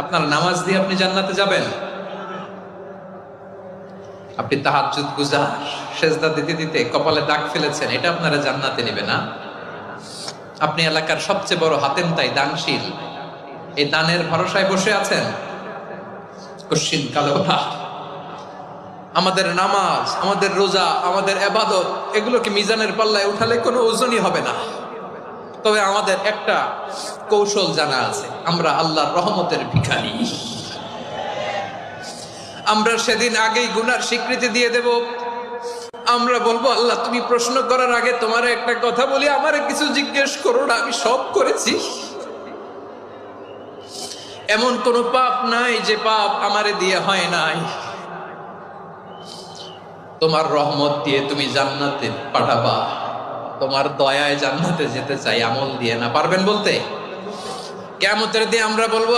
আপনার নামাজ দিয়ে আপনি জান্নাতে যাবেন? আপনি তাহাজ্জুদ গুজার, সেজদা দিতে দিতে কপালে দাগ ফেলেছেন, এটা আপনারা জান্নাতে নেবে না? আপনি এলাকার সবচেয়ে বড় হাতেম তাই দানশীল, এই দানের ভরসায় বসে আছেন, কশিন কালো না। আমাদের নামাজ, আমাদের রোজা, আমাদের ইবাদত, এগুলোকে মিজানের পাল্লায় উঠালে কোনো ওজনই হবে না। তবে আমাদের একটা কৌশল জানা আছে, আমরা আল্লাহর রহমতের ভিখারি। আমরা সেদিন আগেই গুনার স্বীকৃতি দিয়ে দেব। আমরা বলবো, আল্লাহ তুমি প্রশ্ন করার আগে তোমার একটা কথা বলি, আমারে কিছু জিজ্ঞেস করো না, আমি সব করেছি। এমন কোন পাপ নাই যে পাপ আমারে দিয়ে হয় নাই। তোমার রহমত দিয়ে তুমি জান্নাতে পাঠাবা, তোমার দয়ায় জান্নাতে যেতে চাই, আমল দিয়ে না। পারবেন বলতে? কিয়ামতের দিন আমরা বলবো,